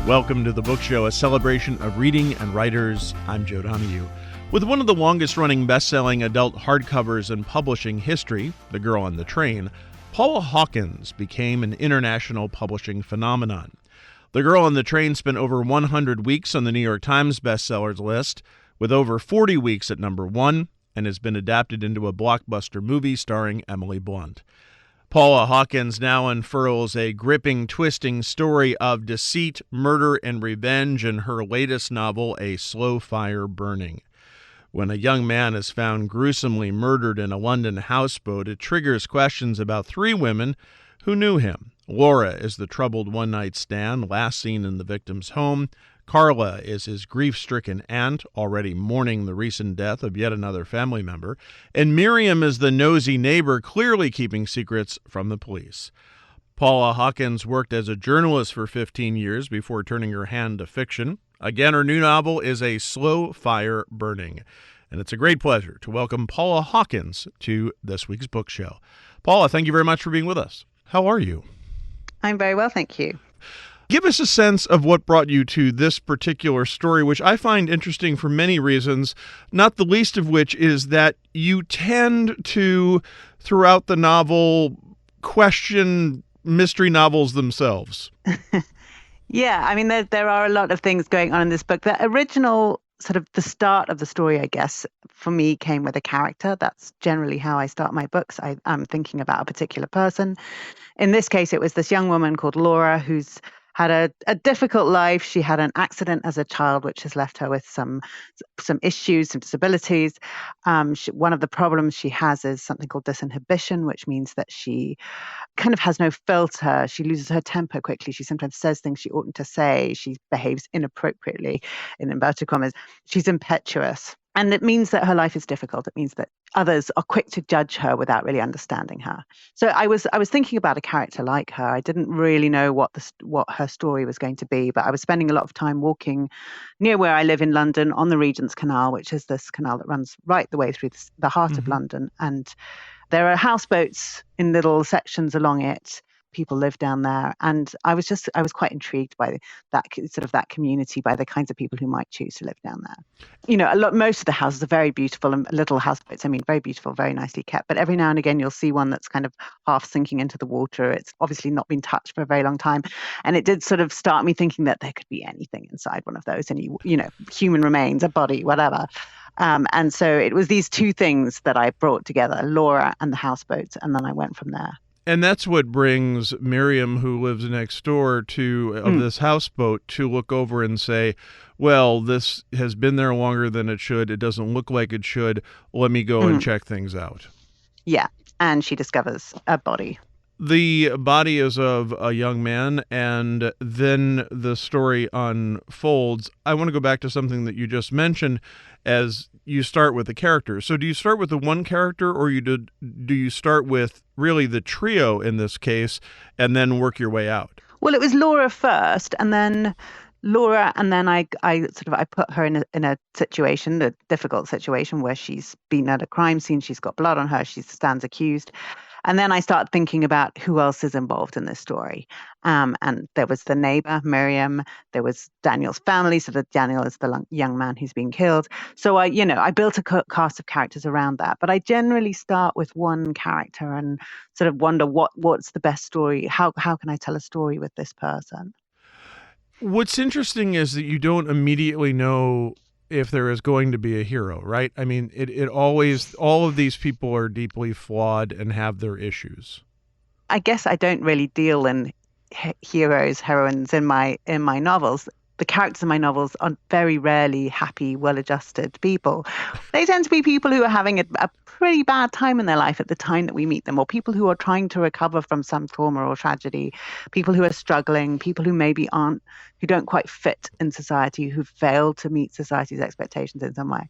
Welcome to The Book Show, a celebration of reading and writers. I'm Joe Donahue. With one of the longest-running best-selling adult hardcovers in publishing history, The Girl on the Train, Paula Hawkins became an international publishing phenomenon. The Girl on the Train spent over 100 weeks on the New York Times bestsellers list, with over 40 weeks at number one, and has been adapted into a blockbuster movie starring Emily Blunt. Paula Hawkins now unfurls a gripping, twisting story of deceit, murder, and revenge in her latest novel, A Slow Fire Burning. When a young man is found gruesomely murdered in a London houseboat, it triggers questions about three women who knew him. Laura is the troubled one-night stand last seen in the victim's home. Carla is his grief-stricken aunt, already mourning the recent death of yet another family member. And Miriam is the nosy neighbor, clearly keeping secrets from the police. Paula Hawkins worked as a journalist for 15 years before turning her hand to fiction. Again, her new novel is A Slow Fire Burning. And it's a great pleasure to welcome Paula Hawkins to this week's book show. Paula, thank you very much for being with us. How are you? I'm very well, thank you. Give us a sense of what brought you to this particular story, which I find interesting for many reasons, not the least of which is that you tend to, throughout the novel, question mystery novels themselves. Yeah, I mean, there are a lot of things going on in this book. The original sort of the start of the story, I guess, for me came with a character. That's generally how I start my books. I'm thinking about a particular person. In this case, it was this young woman called Laura who's had a difficult life. She had an accident as a child, which has left her with some issues, some disabilities. One of the problems she has is something called disinhibition, which means that she kind of has no filter. She loses her temper quickly. She sometimes says things she oughtn't to say. She behaves inappropriately, in inverted commas. She's impetuous. And it means that her life is difficult. It means that others are quick to judge her without really understanding her. So I was thinking about a character like her. I didn't really know what her story was going to be, but I was spending a lot of time walking near where I live in London on the Regent's Canal, which is this canal that runs right the way through the heart of London. And there are houseboats in little sections along it. People live down there. And I was quite intrigued by that community, by the kinds of people who might choose to live down there. You know, most of the houses are very beautiful and little houseboats. I mean, very beautiful, very nicely kept. But every now and again, you'll see one that's kind of half sinking into the water. It's obviously not been touched for a very long time. And it did sort of start me thinking that there could be anything inside one of those, any, human remains, a body, whatever. And so it was these two things that I brought together, Laura and the houseboats, and then I went from there. And that's what brings Miriam, who lives next door of this houseboat, to look over and say, well, this has been there longer than it should. It doesn't look like it should. Let me go and check things out. Yeah. And she discovers a body. The body is of a young man, and then the story unfolds. I want to go back to something that you just mentioned as you start with the characters. So do you start with the one character, or do you start with really the trio in this case and then work your way out? Well, it was Laura first, and then I put her in a situation, a difficult situation where she's been at a crime scene, she's got blood on her, she stands accused. And then I start thinking about who else is involved in this story. And there was the neighbor, Miriam. There was Daniel's family, so that Daniel is the young man who's been killed. So I built a cast of characters around that. But I generally start with one character and sort of wonder what's the best story? How can I tell a story with this person? What's interesting is that you don't immediately know if there is going to be a hero, right? I mean, it always, all of these people are deeply flawed and have their issues. I guess I don't really deal in heroes, heroines in my novels. The characters in my novels are very rarely happy, well-adjusted people. They tend to be people who are having a pretty bad time in their life at the time that we meet them, or people who are trying to recover from some trauma or tragedy, people who are struggling, people who who don't quite fit in society, who failed to meet society's expectations in some way.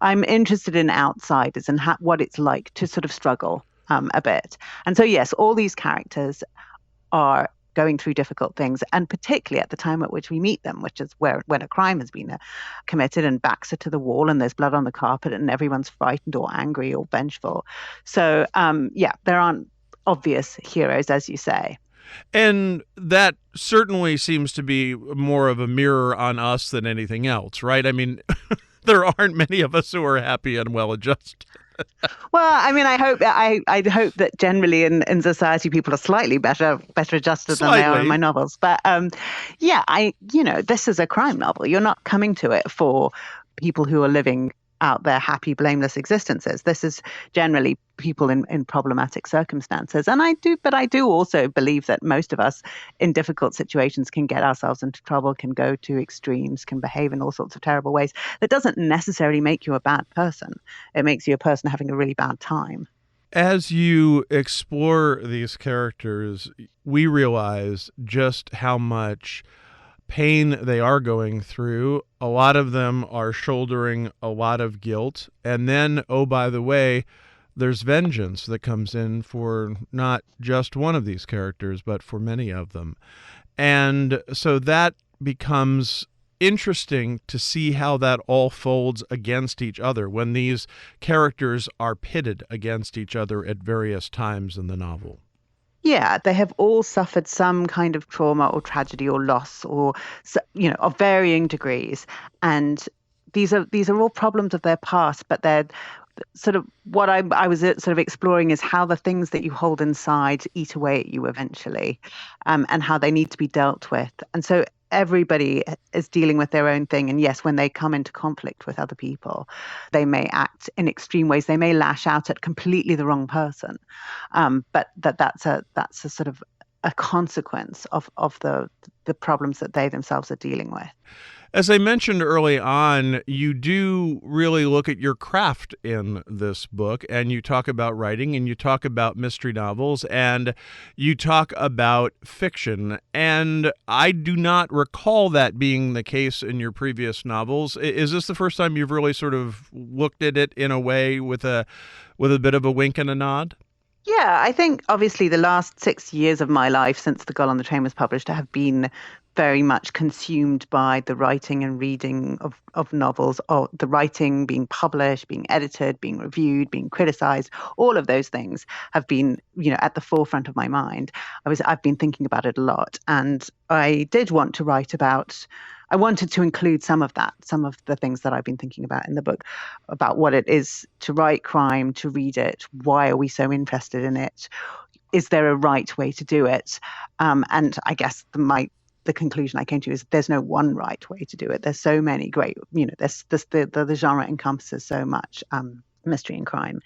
I'm interested in outsiders and what it's like to sort of struggle a bit. And so, yes, all these characters are going through difficult things, and particularly at the time at which we meet them, which is when a crime has been committed and backs are to the wall and there's blood on the carpet and everyone's frightened or angry or vengeful. So, there aren't obvious heroes, as you say. And that certainly seems to be more of a mirror on us than anything else, right? I mean, there aren't many of us who are happy and well-adjusted. Well, I mean, I hope that generally in society people are slightly better adjusted than they are in my Slightly. novels. But yeah, this is a crime novel. You're not coming to it for people who are living out their happy, blameless existences. This is generally people in problematic circumstances. And I do also believe that most of us in difficult situations can get ourselves into trouble, can go to extremes, can behave in all sorts of terrible ways. That doesn't necessarily make you a bad person. It makes you a person having a really bad time. As you explore these characters, we realize just how much pain they are going through. A lot of them are shouldering a lot of guilt. And then, oh, by the way, there's vengeance that comes in for not just one of these characters, but for many of them. And so that becomes interesting to see how that all folds against each other when these characters are pitted against each other at various times in the novel. Yeah, they have all suffered some kind of trauma or tragedy or loss or of varying degrees. And these are all problems of their past, but they're sort of what I was sort of exploring is how the things that you hold inside eat away at you eventually, and how they need to be dealt with. And so everybody is dealing with their own thing. And yes, when they come into conflict with other people, they may act in extreme ways. They may lash out at completely the wrong person, but that's a sort of a consequence of the problems that they themselves are dealing with. As I mentioned early on, you do really look at your craft in this book, and you talk about writing, and you talk about mystery novels, and you talk about fiction. And I do not recall that being the case in your previous novels. Is this the first time you've really sort of looked at it in a way with a bit of a wink and a nod? Yeah, I think obviously the last 6 years of my life since The Girl on the Train was published have been very much consumed by the writing and reading of novels, or the writing being published, being edited, being reviewed, being criticized. All of those things have been, at the forefront of my mind. I've been thinking about it a lot, and I did want to write about. I wanted to include some of the things that I've been thinking about in the book, about what it is to write crime, to read it. Why are we so interested in it? Is there a right way to do it? And I guess the conclusion I came to is there's no one right way to do it. There's so many great, the genre encompasses so much mystery and crime.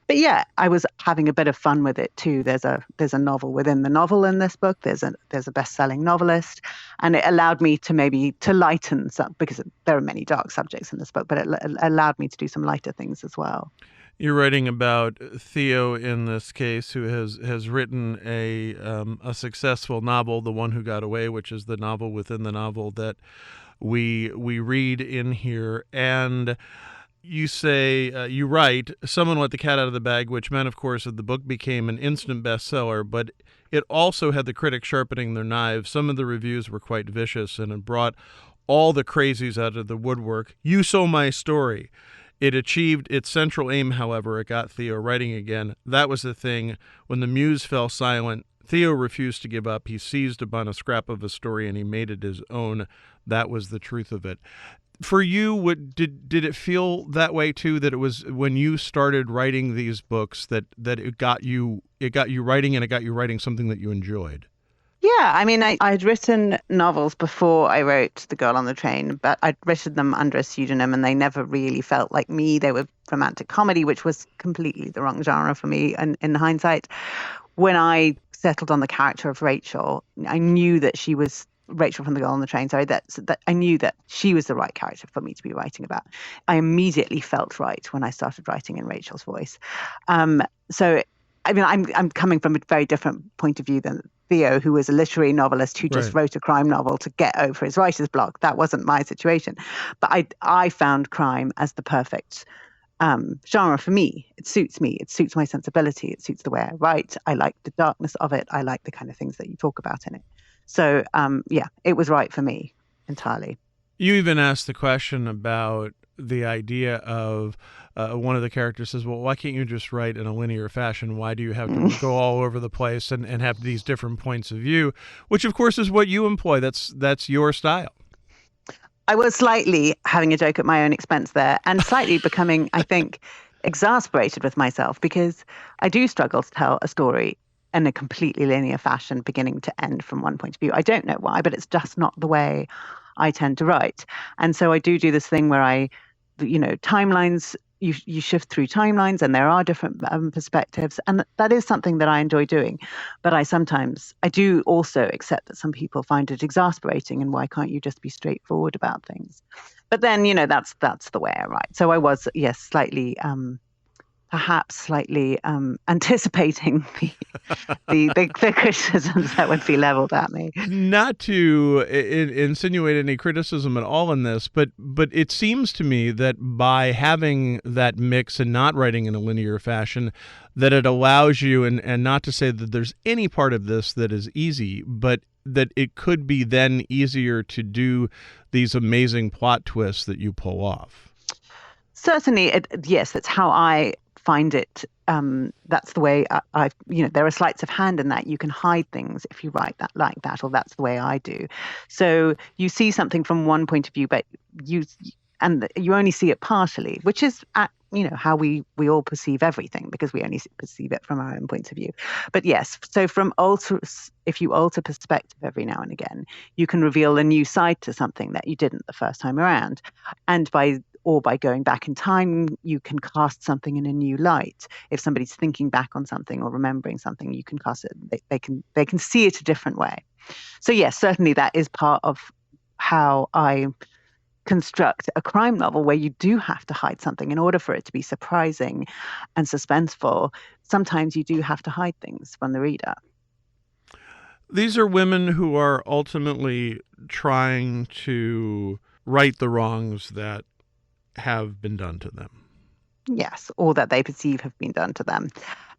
But yeah, I was having a bit of fun with it too. There's a novel within the novel in this book. There's a best-selling novelist, and it allowed me to lighten some, because there are many dark subjects in this book, but it allowed me to do some lighter things as well. You're writing about Theo in this case, who has written a successful novel, The One Who Got Away, which is the novel within the novel that we read in here. And you say, you write, someone let the cat out of the bag, which meant, of course, that the book became an instant bestseller, but it also had the critics sharpening their knives. Some of the reviews were quite vicious, and it brought all the crazies out of the woodwork. You sold my story. It achieved its central aim, however. It got Theo writing again. That was the thing. When the muse fell silent, Theo refused to give up. He seized upon a scrap of a story and he made it his own. That was the truth of it. For you, did it feel that way too? That it was when you started writing these books that it got you writing, and it got you writing something that you enjoyed? Yeah, I mean, I'd written novels before I wrote The Girl on the Train, but I'd written them under a pseudonym, and they never really felt like me. They were romantic comedy, which was completely the wrong genre for me. And in hindsight, when I settled on the character of Rachel, I knew that she was Rachel from The Girl on the Train. Sorry, that I knew that she was the right character for me to be writing about. I immediately felt right when I started writing in Rachel's voice. So, I mean, I'm coming from a very different point of view than Theo, who was a literary novelist who just wrote a crime novel to get over his writer's block. That wasn't my situation. But I found crime as the perfect genre for me. It suits me. It suits my sensibility. It suits the way I write. I like the darkness of it. I like the kind of things that you talk about in it. So, yeah, it was right for me entirely. You even asked the question about the idea of one of the characters says, well, why can't you just write in a linear fashion? Why do you have to go all over the place and have these different points of view, which of course is what you employ. That's your style. I was slightly having a joke at my own expense there, and slightly becoming, I think, exasperated with myself, because I do struggle to tell a story in a completely linear fashion, beginning to end from one point of view. I don't know why, but it's just not the way I tend to write. And so I do this thing where timelines, you shift through timelines, and there are different perspectives. And that is something that I enjoy doing. But I do also accept that some people find it exasperating, and why can't you just be straightforward about things? But then, that's the way I write. So I was, yes, perhaps slightly anticipating the criticisms that would be leveled at me. Not to insinuate any criticism at all in this, but it seems to me that by having that mix and not writing in a linear fashion, that it allows you, and not to say that there's any part of this that is easy, but that it could be then easier to do these amazing plot twists that you pull off. Certainly, yes, that's how I find it. That's the way there are sleights of hand in that. You can hide things if you write that like that, or that's the way I do. So you see something from one point of view, but you only see it partially, which is how we all perceive everything, because we only perceive it from our own points of view. But yes, so if you alter perspective every now and again, you can reveal a new side to something that you didn't the first time around. And by going back in time, you can cast something in a new light. If somebody's thinking back on something or remembering something, you can cast it. They can see it a different way. So yes, certainly that is part of how I construct a crime novel, where you do have to hide something in order for it to be surprising and suspenseful. Sometimes you do have to hide things from the reader. These are women who are ultimately trying to right the wrongs that have been done to them. Yes, or that they perceive have been done to them.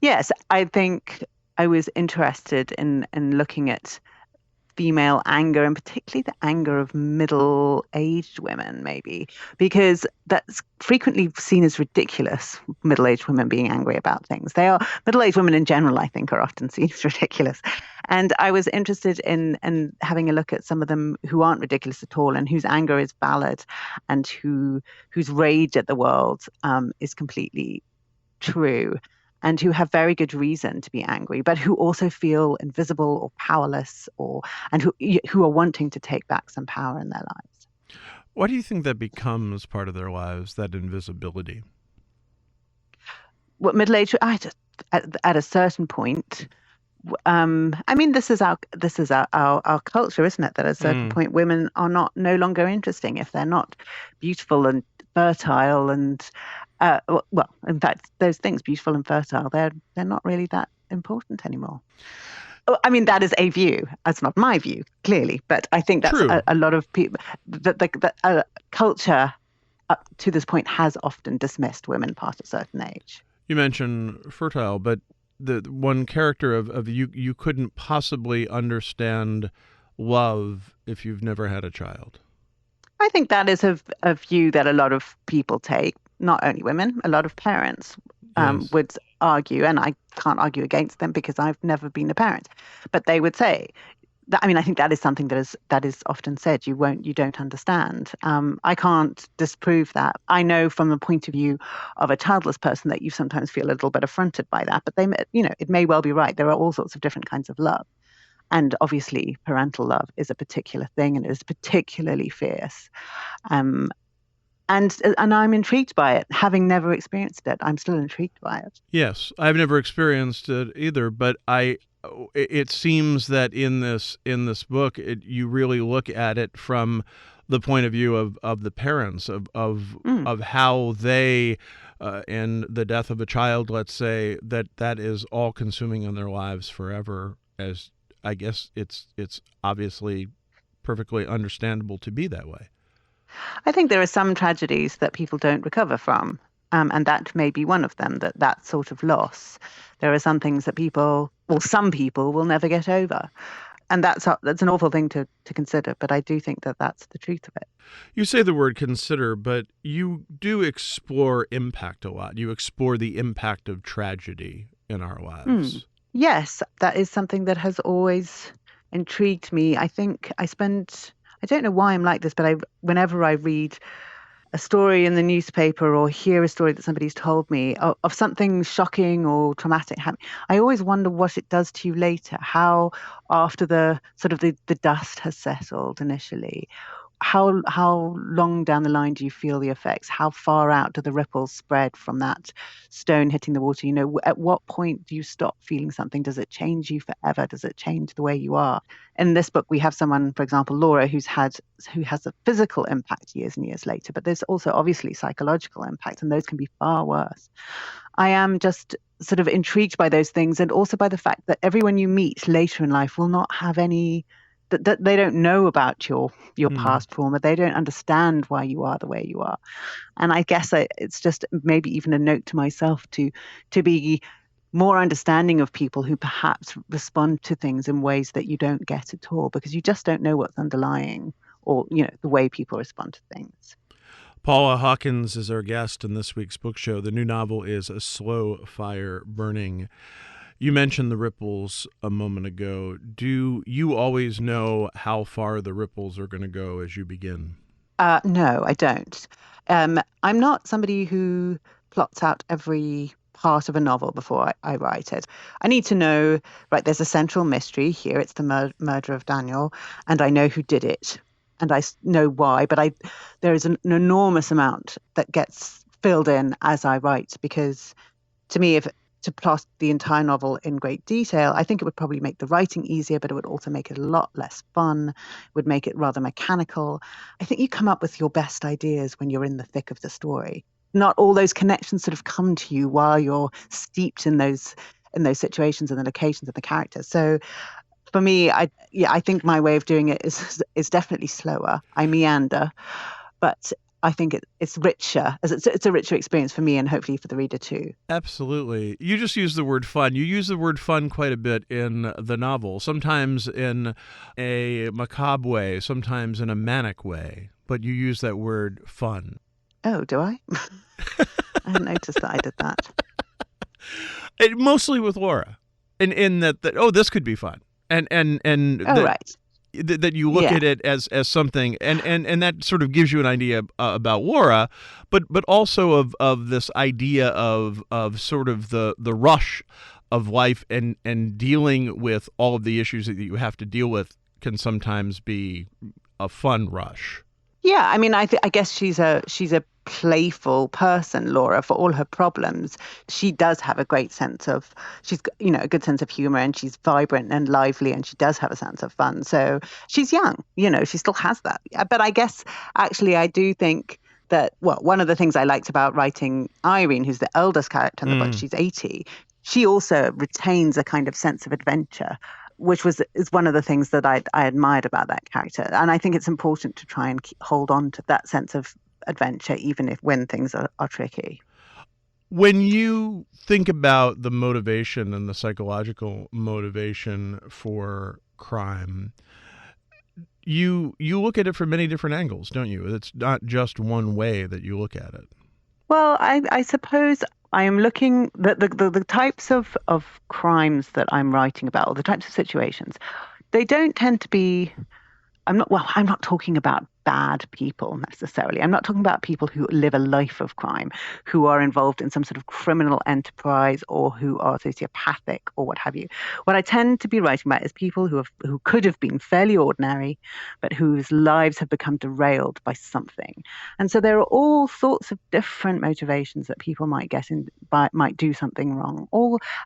Yes, I think I was interested in looking at female anger, and particularly the anger of middle-aged women, maybe, because that's frequently seen as ridiculous, middle-aged women being angry about things. Middle-aged women in general, I think, are often seen as ridiculous. And I was interested in having a look at some of them who aren't ridiculous at all, and whose anger is valid, and whose rage at the world is completely true, and who have very good reason to be angry, but who also feel invisible or powerless, and who are wanting to take back some power in their lives. Why do you think that becomes part of their lives, that invisibility? What middle-aged? At a certain point, this is our culture, isn't it? That at a certain point, women are no longer interesting if they're not beautiful and fertile and in fact, those things, beautiful and fertile, they're not really that important anymore. That is a view. That's not my view, clearly, but I think that's a lot of people. That culture up to this point has often dismissed women past a certain age. You mentioned fertile, but the one character of you couldn't possibly understand love if you've never had a child. I think that is a view that a lot of people take. Not only women, a lot of parents would argue, and I can't argue against them because I've never been a parent, but they would say that, I think that is something that is often said. You don't understand. I can't disprove that. I know from the point of view of a childless person that you sometimes feel a little bit affronted by that, but it may well be right. There are all sorts of different kinds of love. And obviously parental love is a particular thing, and it is particularly fierce. And I'm intrigued by it. Having never experienced it, I'm still intrigued by it. Yes, I've never experienced it either, but it seems that in this book, you really look at it from the point of view of the parents, of how they, in the death of a child, let's say, that is all consuming in their lives forever. As I guess it's obviously perfectly understandable to be that way. I think there are some tragedies that people don't recover from, and that may be one of them, that sort of loss. There are some things that some people will never get over. And that's an awful thing to consider, but I do think that that's the truth of it. You say the word consider, but you do explore impact a lot. You explore the impact of tragedy in our lives. Yes, that is something that has always intrigued me. I think I don't know why I'm like this, but whenever I read a story in the newspaper or hear a story that somebody's told me of something shocking or traumatic happening, I always wonder what it does to you later, how after the sort of the dust has settled initially, how long down the line do you feel the effects? How far out do the ripples spread from that stone hitting the water? At what point do you stop feeling something? Does it change you forever? Does it change the way you are? In this book, we have someone, for example, Laura, who has a physical impact years and years later, but there's also obviously psychological impact, and those can be far worse. I am just sort of intrigued by those things, and also by the fact that everyone you meet later in life will not have any that they don't know about your past trauma. They don't understand why you are the way you are. And I guess it's just maybe even a note to myself to be more understanding of people who perhaps respond to things in ways that you don't get at all, because you just don't know what's underlying, or the way people respond to things. Paula Hawkins is our guest in this week's book show. The new novel is A Slow Fire Burning. You mentioned the ripples a moment ago. Do you always know how far the ripples are going to go as you begin? No, I don't. I'm not somebody who plots out every part of a novel before I write it. I need to know, right, there's a central mystery here. It's the murder of Daniel, and I know who did it, and I know why, but there is an enormous amount that gets filled in as I write, because to me, to plot the entire novel in great detail, I think it would probably make the writing easier, but it would also make it a lot less fun. It would make it rather mechanical. I think you come up with your best ideas when you're in the thick of the story. Not all those connections sort of come to you while you're steeped in those situations and the locations and the characters. So for me, I think my way of doing it is definitely slower. I meander, but I think it's richer, as it's a richer experience for me, and hopefully for the reader too. Absolutely. You just use the word fun. You use the word fun quite a bit in the novel, sometimes in a macabre way, sometimes in a manic way, but you use that word fun. Oh, do I? I hadn't noticed that I did that. Mostly with Laura, in that this could be fun. Right. That you look at it as something, and that sort of gives you an idea about Laura, but also of this idea of sort of the rush of life and dealing with all of the issues that you have to deal with can sometimes be a fun rush. Yeah, I mean, I guess she's a playful person, Laura, for all her problems. She does have a great sense of, she's a good sense of humor, and she's vibrant and lively, and she does have a sense of fun. So she's young, she still has that. But I guess actually I do think that, one of the things I liked about writing Irene, who's the eldest character in the book, she's 80, she also retains a kind of sense of adventure, which is one of the things that I admired about that character. And I think it's important to try and hold on to that sense of adventure, even when things are tricky. When you think about the motivation and the psychological motivation for crime, you look at it from many different angles, don't you? It's not just one way that you look at it. Well, I suppose I am looking the types of crimes that I'm writing about, or the types of situations, they don't tend to be. I'm not talking about bad people necessarily. I'm not talking about people who live a life of crime, who are involved in some sort of criminal enterprise, or who are sociopathic or what have you. What I tend to be writing about is people who could have been fairly ordinary, but whose lives have become derailed by something. And so there are all sorts of different motivations that people might might do something wrong.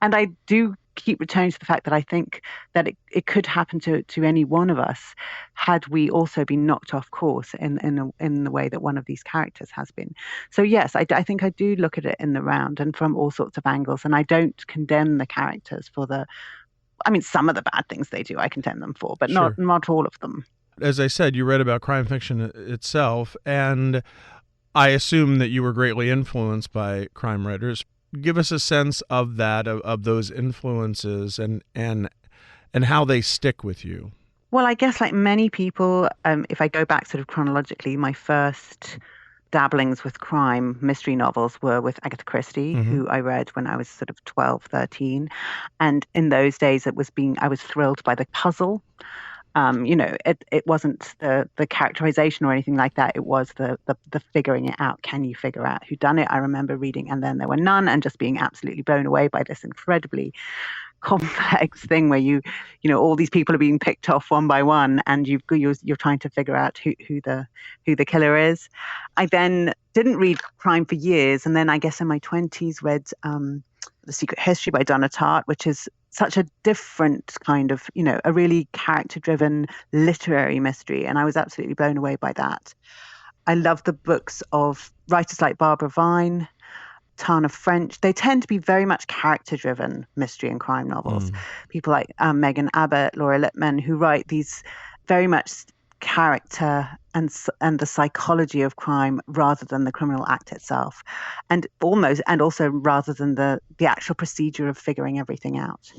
And I do keep returning to the fact that I think that it could happen to any one of us had we also been knocked off course in the way that one of these characters has been. So yes, I think I do look at it in the round and from all sorts of angles, and I don't condemn the characters for some of the bad things they do, I condemn them for, but Sure. not all of them. As I said, you read about crime fiction itself, and I assume that you were greatly influenced by crime writers. Give us a sense of that, of those influences, and and how they stick with you? Well, I guess like many people, if I go back sort of chronologically, my first dabblings with crime mystery novels were with Agatha Christie, Hmm. who I read when I was sort of 12, 13. And in those days, I was thrilled by the puzzle. It wasn't the characterization or anything like that. It was the figuring it out. Can you figure out who done it? I remember reading And Then There Were None and just being absolutely blown away by this incredibly complex thing where all these people are being picked off one by one, and you're trying to figure out who the killer is. I then didn't read crime for years, and then I guess in my 20s read The Secret History by Donna Tartt, which is such a different kind of, a really character-driven literary mystery, and I was absolutely blown away by that. I love the books of writers like Barbara Vine, Tana French. They tend to be very much character-driven mystery and crime novels. Mm. People like Megan Abbott, Laura Lippman, who write these very much character and the psychology of crime rather than the criminal act itself, and also rather than the actual procedure of figuring everything out.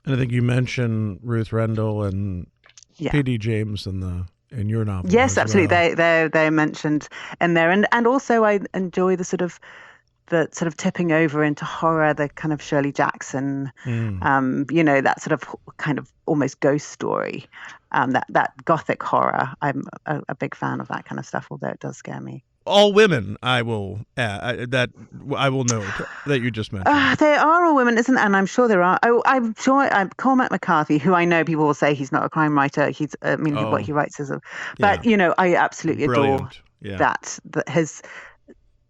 And I think you mentioned Ruth Rendell and Yeah. P.D. James in your novel. Yes, as absolutely. well. They're mentioned in there, and also I enjoy the sort of tipping over into horror, the kind of Shirley Jackson, that sort of kind of almost ghost story, that gothic horror. I'm a big fan of that kind of stuff, although it does scare me. All women, I will note that you just mentioned. They are all women, isn't? And I'm sure there are. I'm sure. Cormac McCarthy, who I know people will say he's not a crime writer. What he writes is but I absolutely adore that his.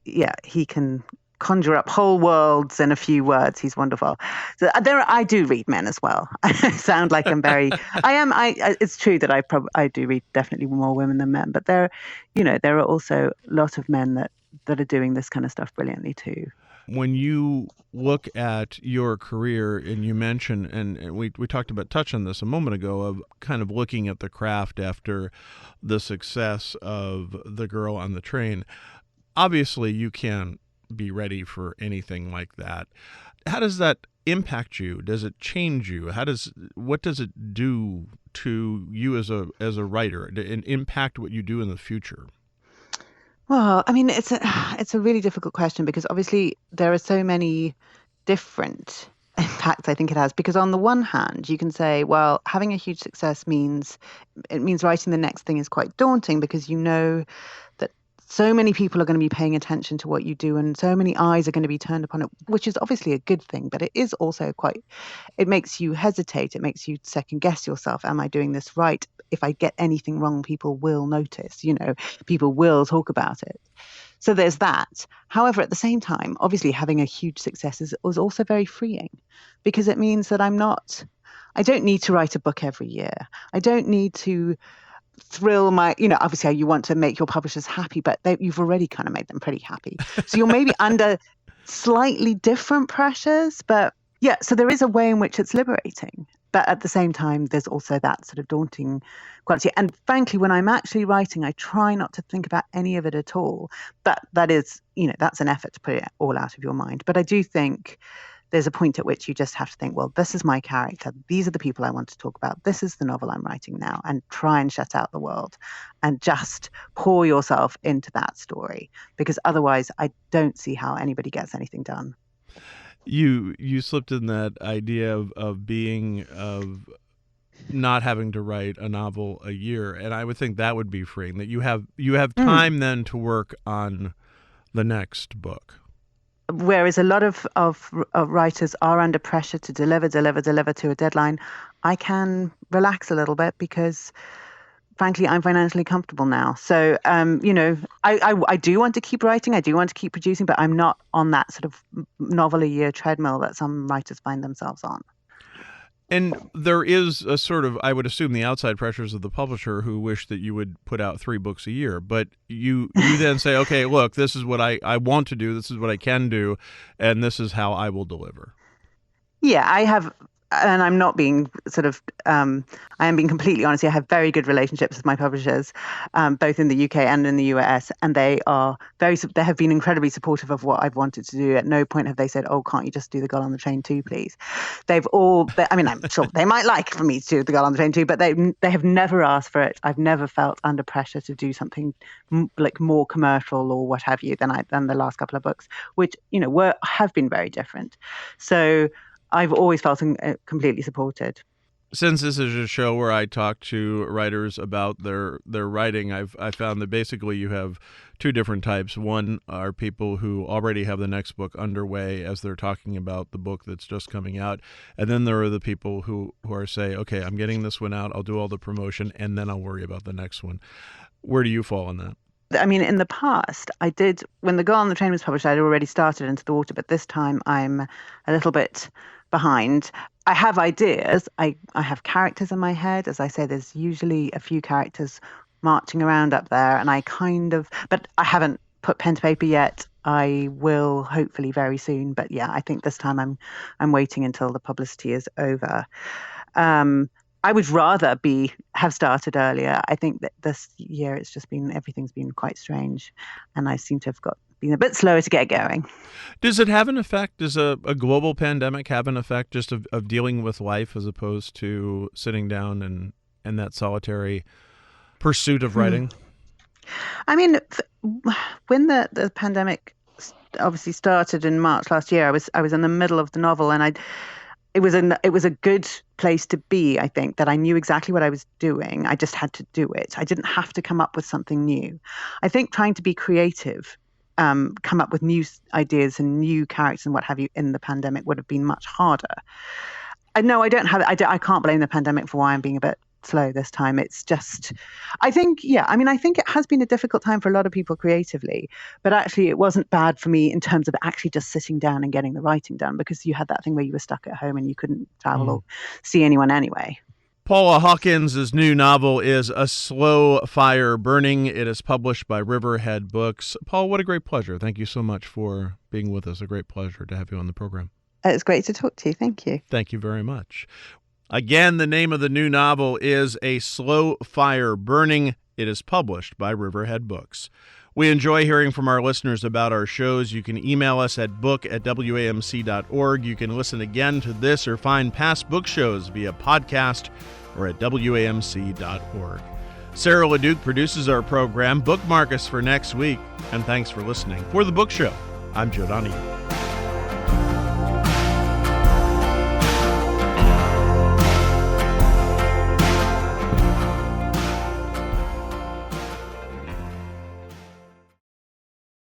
Yeah, he can conjure up whole worlds in a few words. He's wonderful. So I do read men as well. I sound like I'm very. It's true that I do read definitely more women than men, but there are also a lot of men that are doing this kind of stuff brilliantly too. When you look at your career, and you mentioned, and we touched on this a moment ago, of kind of looking at the craft after the success of The Girl on the Train. Obviously, you can't be ready for anything like that. How does that impact you? Does it change you? What does it do to you as a writer, and impact what you do in the future? Well, I mean, it's a really difficult question, because obviously there are so many different impacts I think it has. Because on the one hand, you can say, well, having a huge success means writing the next thing is quite daunting, because that so many people are going to be paying attention to what you do, and so many eyes are going to be turned upon it, which is obviously a good thing, but it is also it makes you hesitate. It makes you second guess yourself. Am I doing this right? If I get anything wrong, people will notice, people will talk about it. So there's that. However, at the same time, obviously having a huge success is also very freeing, because it means that I don't need to write a book every year. I don't need to thrill obviously you want to make your publishers happy, but you've already kind of made them pretty happy. So you're maybe under slightly different pressures, but yeah, so there is a way in which it's liberating. But at the same time, there's also that sort of daunting quality. And frankly, when I'm actually writing, I try not to think about any of it at all. But that is, that's an effort to put it all out of your mind. But I do think there's a point at which you just have to think, well, this is my character. These are the people I want to talk about. This is the novel I'm writing now, and try and shut out the world and just pour yourself into that story, because otherwise I don't see how anybody gets anything done. You slipped in that idea of not having to write a novel a year, and I would think that would be freeing, that you have time then to work on the next book. Whereas a lot of writers are under pressure to deliver to a deadline, I can relax a little bit, because frankly, I'm financially comfortable now. So, I do want to keep writing. I do want to keep producing, but I'm not on that sort of novel a year treadmill that some writers find themselves on. And there is a sort of, I would assume, the outside pressures of the publisher, who wish that you would put out 3 books a year. But you then say, okay, look, this is what I want to do. This is what I can do. And this is how I will deliver. Yeah, I have and I'm not being I am being completely honest here. I have very good relationships with my publishers, both in the UK and in the US, and they have been incredibly supportive of what I've wanted to do. At no point have they said, "Oh, can't you just do The Girl on the Train too, please?" I'm sure they might like for me to do The Girl on the Train too, but they have never asked for it. I've never felt under pressure to do something like more commercial or what have you than the last couple of books, which have been very different. So I've always felt completely supported. Since this is a show where I talk to writers about their writing, I've found that basically you have two different types. One are people who already have the next book underway as they're talking about the book that's just coming out. And then there are the people who are say, okay, I'm getting this one out, I'll do all the promotion, and then I'll worry about the next one. Where do you fall on that? I mean, in the past, when The Girl on the Train was published, I'd already started Into the Water, but this time I'm a little bit behind. I have ideas. I have characters in my head. As I say, there's usually a few characters marching around up there, and but I haven't put pen to paper yet. I will hopefully very soon. But yeah, I think this time I'm waiting until the publicity is over. I would rather have started earlier. I think that this year everything's been quite strange, and I seem to have been a bit slower to get going. Does it have an effect? Does a global pandemic have an effect just of dealing with life as opposed to sitting down and that solitary pursuit of writing? I mean, when the pandemic obviously started in March last year, I was in the middle of the novel, and it was a good place to be. I think that I knew exactly what I was doing. I just had to do it. I didn't have to come up with something new. I think trying to be creative, come up with new ideas and new characters and what have you in the pandemic would have been much harder. I can't blame the pandemic for why I'm being a bit slow this time. It's just, I think it has been a difficult time for a lot of people creatively, but actually it wasn't bad for me in terms of actually just sitting down and getting the writing done, because you had that thing where you were stuck at home and you couldn't travel or see anyone anyway. Paula Hawkins' new novel is A Slow Fire Burning. It is published by Riverhead Books. Paul, what a great pleasure. Thank you so much for being with us. A great pleasure to have you on the program. It's great to talk to you. Thank you. Thank you very much. Again, the name of the new novel is A Slow Fire Burning. It is published by Riverhead Books. We enjoy hearing from our listeners about our shows. You can email us at book@wamc.org. You can listen again to this or find past book shows via podcast or at wamc.org. Sarah LeDuc produces our program. Bookmark us for next week. And thanks for listening. For The Book Show, I'm Joe Donahue.